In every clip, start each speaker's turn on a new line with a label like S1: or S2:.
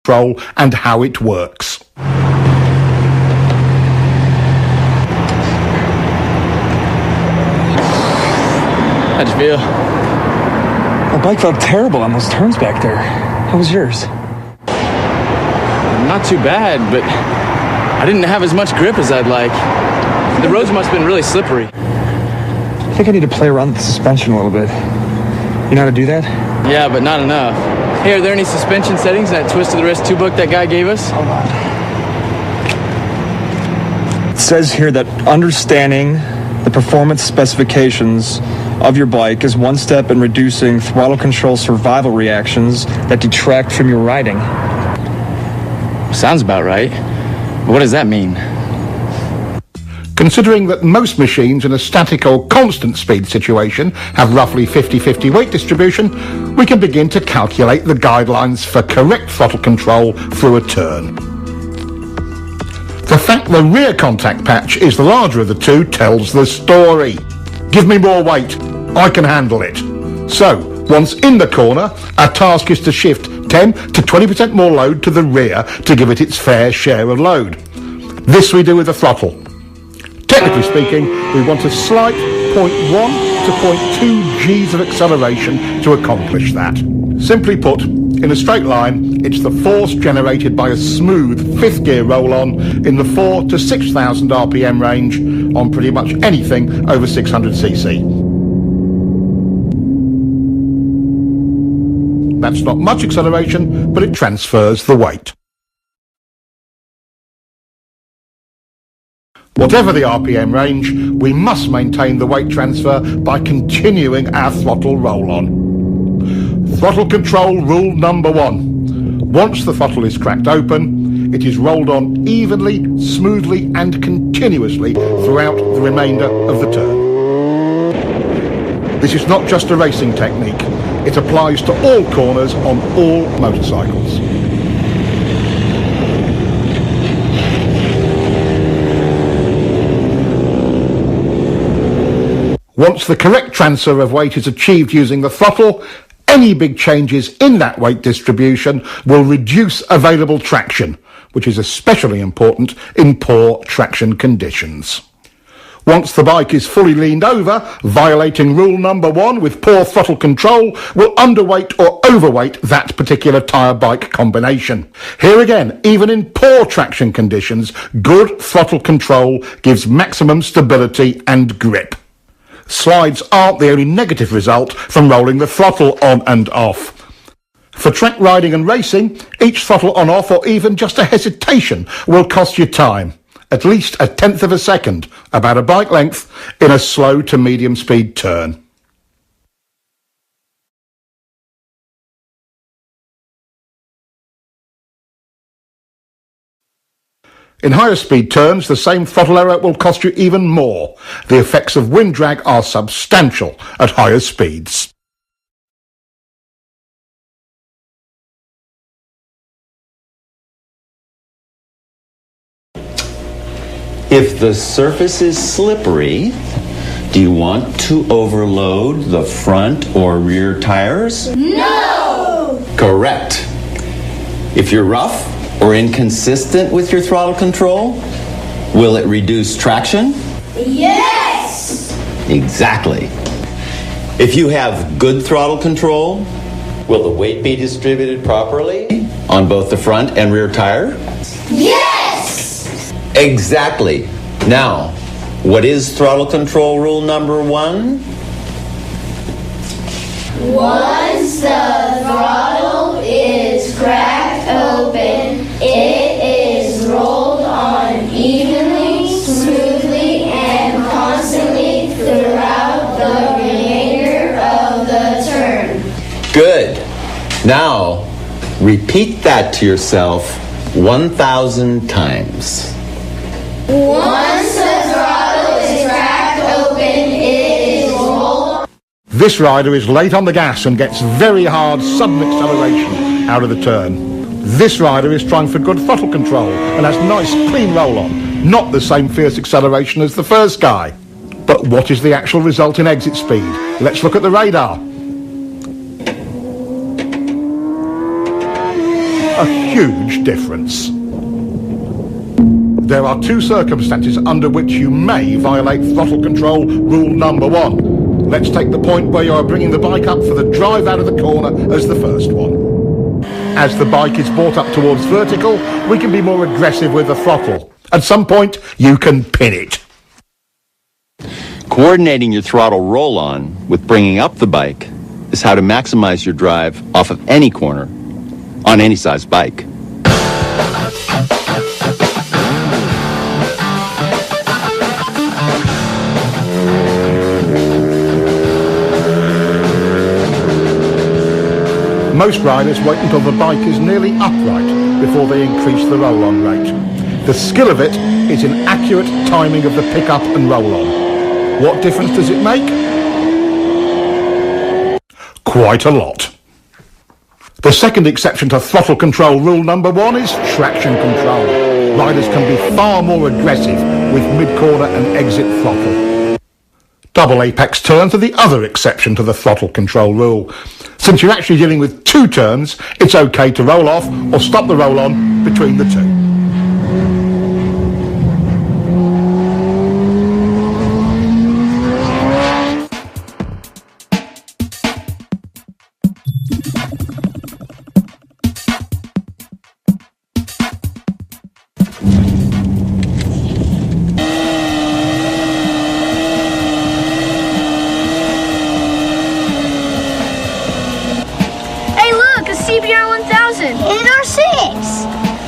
S1: control and how it works.
S2: How'd you feel?
S3: My bike felt terrible on those turns back there. How was yours?
S2: Not too bad, but I didn't have as much grip as I'd like. The roads must have been really slippery.
S3: I think I need to play around with the suspension a little bit. You know how to do that?
S2: Yeah, but not enough. Hey, are there any suspension settings in that twist of the wrist 2 book that guy gave us?
S3: Hold on. It says here that understanding the performance specifications of your bike is one step in reducing throttle control survival reactions that detract from your riding.
S2: Sounds about right. But what does that mean?
S1: Considering that most machines in a static or constant speed situation have roughly 50-50 weight distribution, we can begin to calculate the guidelines for correct throttle control through a turn. The fact the rear contact patch is the larger of the two tells the story. Give me more weight, I can handle it. So, once in the corner, our task is to shift 10 to 20% more load to the rear to give it its fair share of load. This we do with the throttle. Technically speaking, we want a slight 0.1 to 0.2 Gs of acceleration to accomplish that. Simply put, in a straight line, it's the force generated by a smooth 5th gear roll-on in the 4,000 to 6,000 RPM range on pretty much anything over 600cc. That's not much acceleration, but it transfers the weight. Whatever the RPM range, we must maintain the weight transfer by continuing our throttle roll-on. Throttle control rule number 1. Once the throttle is cracked open, it is rolled on evenly, smoothly and continuously throughout the remainder of the turn. This is not just a racing technique. It applies to all corners on all motorcycles. Once the correct transfer of weight is achieved using the throttle, any big changes in that weight distribution will reduce available traction, which is especially important in poor traction conditions. Once the bike is fully leaned over, violating rule number 1 with poor throttle control will underweight or overweight that particular tyre bike combination. Here again, even in poor traction conditions, good throttle control gives maximum stability and grip. Slides aren't the only negative result from rolling the throttle on and off. For track riding and racing, each throttle on-off or even just a hesitation will cost you time. At least 1/10 of a second, about a bike length, in a slow to medium speed turn. In higher speed turns, the same throttle error will cost you even more. The effects of wind drag are substantial at higher speeds.
S4: If the surface is slippery, do you want to overload the front or rear tires?
S5: No!
S4: Correct. If you're rough or inconsistent with your throttle control, will it reduce traction?
S5: Yes!
S4: Exactly. If you have good throttle control, will the weight be distributed properly on both the front and rear tire?
S5: Yes!
S4: Exactly. Now, what is throttle control rule number 1?
S5: Once the throttle is cracked open, it is rolled on evenly, smoothly, and constantly throughout the remainder of the turn.
S4: Good. Now, repeat that to yourself 1,000 times.
S5: Once the throttle is cracked open, it is rolled.
S1: This rider is late on the gas and gets very hard sudden acceleration out of the turn. This rider is trying for good throttle control and has nice clean roll-on, not the same fierce acceleration as the first guy. But what is the actual result in exit speed? Let's look at the radar. A huge difference. There are two circumstances under which you may violate throttle control rule number 1. Let's take the point where you are bringing the bike up for the drive out of the corner as the first one. As the bike is brought up towards vertical, we can be more aggressive with the throttle. At some point, you can pin it.
S4: Coordinating your throttle roll-on with bringing up the bike is how to maximize your drive off of any corner on any size bike.
S1: Most riders wait until the bike is nearly upright before they increase the roll-on rate. The skill of it is in accurate timing of the pick-up and roll-on. What difference does it make? Quite a lot. The second exception to throttle control rule number 1 is traction control. Riders can be far more aggressive with mid-corner and exit throttle. Double apex turns are the other exception to the throttle control rule. Since you're actually dealing with 2 turns, it's okay to roll off or stop the roll-on between the 2.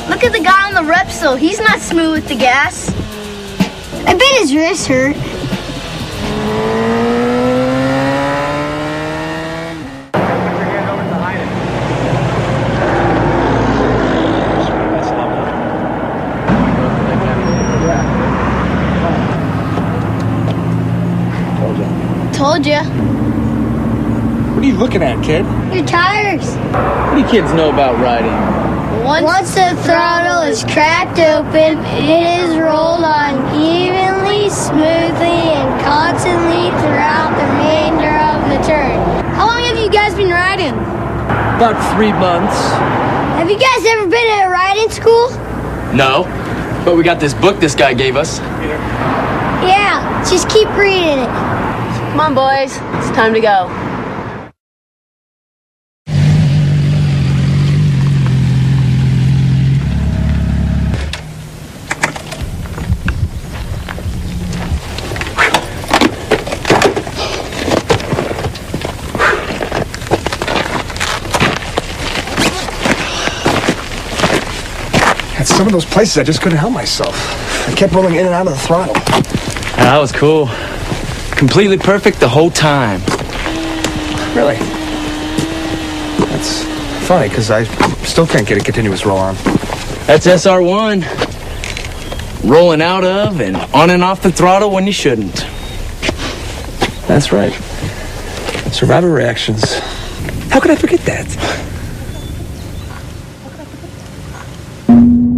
S5: Look at the guy on the Repsol. He's not smooth with the gas. I bet his wrist hurt. Told ya.
S3: What are you looking at, kid?
S5: Your tires.
S2: What do you kids know about riding?
S5: Once the throttle is cracked open, it is rolled on evenly, smoothly, and constantly throughout the remainder of the turn. How long have you guys been riding?
S2: About 3 months.
S5: Have you guys ever been at a riding school?
S2: No, but we got this book this guy gave us.
S5: Yeah, just keep reading it.
S6: Come on, boys. It's time to go.
S3: At some of those places, I just couldn't help myself. I kept rolling in and out of the throttle.
S2: That was cool. Completely perfect the whole time.
S3: Really? That's funny, because I still can't get a continuous roll on.
S2: That's SR1. Rolling out of and on and off the throttle when you shouldn't.
S3: That's right. Survivor reactions. How could I forget that?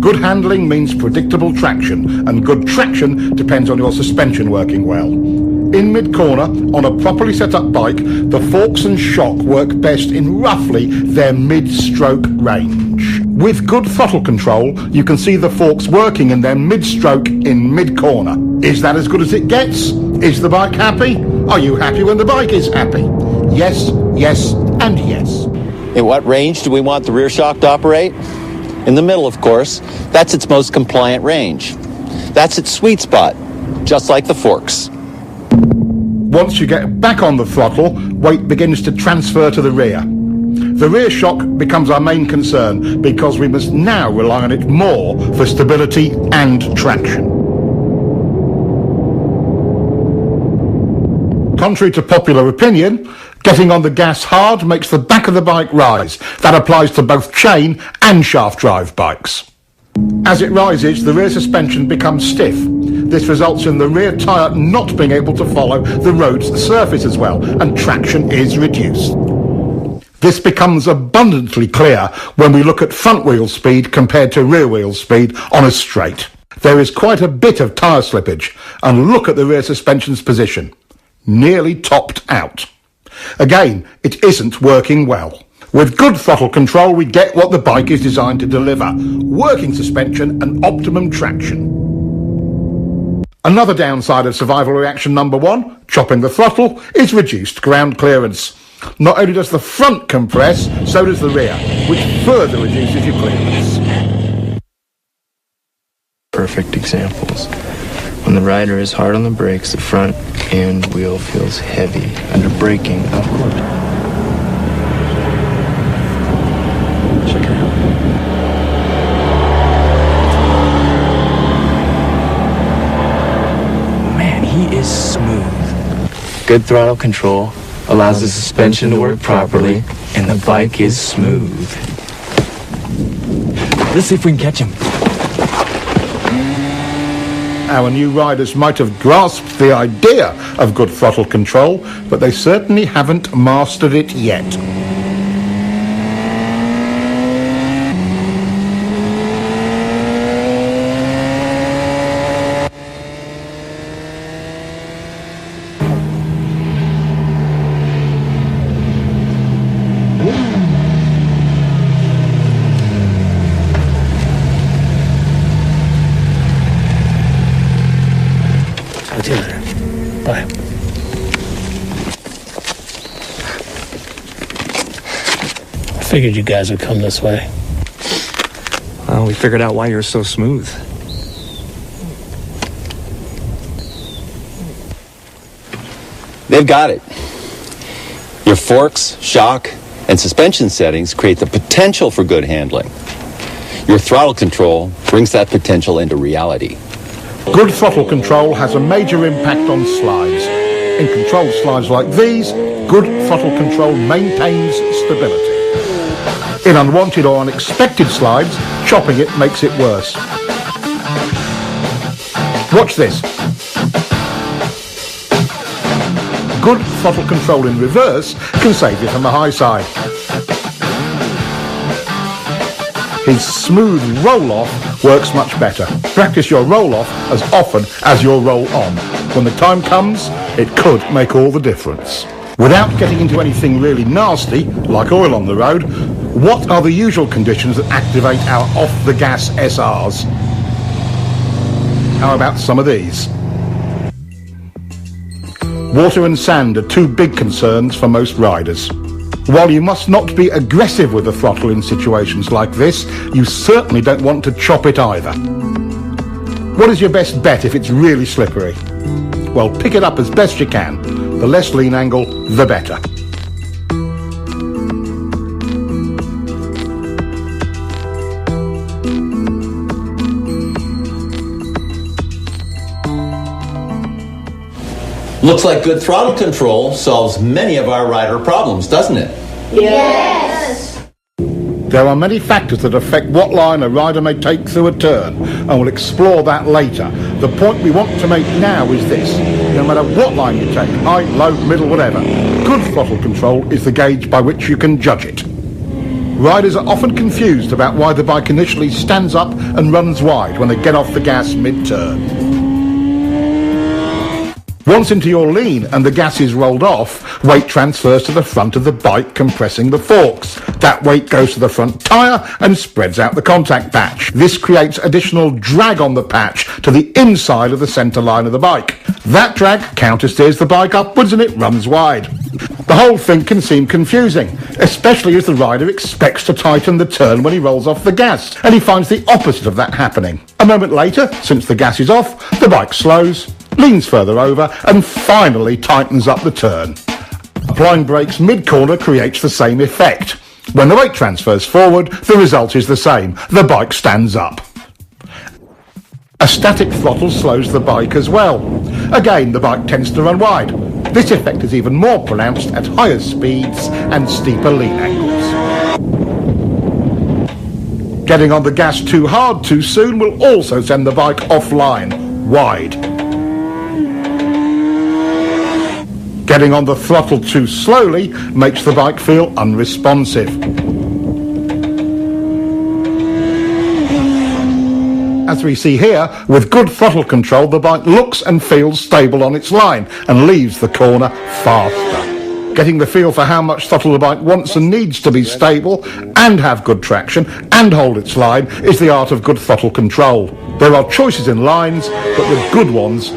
S1: Good handling means predictable traction, and good traction depends on your suspension working well. In mid-corner, on a properly set up bike, the forks and shock work best in roughly their mid-stroke range. With good throttle control, you can see the forks working in their mid-stroke in mid-corner. Is that as good as it gets? Is the bike happy? Are you happy when the bike is happy? Yes, yes, and yes.
S4: In what range do we want the rear shock to operate? In the middle, of course. That's its most compliant range. That's its sweet spot, just like the forks.
S1: Once you get back on the throttle, weight begins to transfer to the rear. The rear shock becomes our main concern because we must now rely on it more for stability and traction. Contrary to popular opinion, getting on the gas hard makes the back of the bike rise. That applies to both chain and shaft drive bikes. As it rises, the rear suspension becomes stiff. This results in the rear tyre not being able to follow the road's surface as well, and traction is reduced. This becomes abundantly clear when we look at front wheel speed compared to rear wheel speed on a straight. There is quite a bit of tyre slippage, and look at the rear suspension's position. Nearly topped out. Again, it isn't working well. With good throttle control, we get what the bike is designed to deliver: working suspension and optimum traction. Another downside of survival reaction number 1, chopping the throttle, is reduced ground clearance. Not only does the front compress, so does the rear, which further reduces your clearance.
S7: Perfect examples. When the rider is hard on the brakes, the front end wheel feels heavy under braking upward. Check it out. Man, he is smooth. Good throttle control allows the suspension to work properly, and the bike is smooth. Let's see if we can catch him.
S1: Our new riders might have grasped the idea of good throttle control, but they certainly haven't mastered it yet.
S8: Talk to you later. Bye. I figured you guys would come this way.
S3: Well, we figured out why you're so smooth.
S4: They've got it. Your forks, shock, and suspension settings create the potential for good handling. Your throttle control brings that potential into reality.
S1: Good throttle control has a major impact on slides. In controlled slides like these, good throttle control maintains stability. In unwanted or unexpected slides, chopping it makes it worse. Watch this. Good throttle control in reverse can save you from the high side. His smooth roll-off works much better. Practice your roll-off as often as your roll-on. When the time comes, it could make all the difference. Without getting into anything really nasty, like oil on the road, what are the usual conditions that activate our off-the-gas SRs? How about some of these? Water and sand are two big concerns for most riders. While you must not be aggressive with the throttle in situations like this, you certainly don't want to chop it either. What is your best bet if it's really slippery? Well, pick it up as best you can. The less lean angle, the better.
S4: Looks like good throttle control solves many of our rider problems, doesn't it?
S5: Yes!
S1: There are many factors that affect what line a rider may take through a turn, and we'll explore that later. The point we want to make now is this: no matter what line you take, high, low, middle, whatever, good throttle control is the gauge by which you can judge it. Riders are often confused about why the bike initially stands up and runs wide when they get off the gas mid-turn. Once into your lean and the gas is rolled off, weight transfers to the front of the bike, compressing the forks. That weight goes to the front tyre and spreads out the contact patch. This creates additional drag on the patch to the inside of the centre line of the bike. That drag countersteers the bike upwards and it runs wide. The whole thing can seem confusing, especially as the rider expects to tighten the turn when he rolls off the gas, and he finds the opposite of that happening. A moment later, since the gas is off, the bike slows, leans further over, and finally tightens up the turn. Applying brakes mid-corner creates the same effect. When the weight transfers forward, the result is the same. The bike stands up. A static throttle slows the bike as well. Again, the bike tends to run wide. This effect is even more pronounced at higher speeds and steeper lean angles. Getting on the gas too hard too soon will also send the bike offline, wide. Getting on the throttle too slowly makes the bike feel unresponsive. As we see here, with good throttle control, the bike looks and feels stable on its line and leaves the corner faster. Getting the feel for how much throttle the bike wants and needs to be stable and have good traction and hold its line is the art of good throttle control. There are choices in lines, but the good ones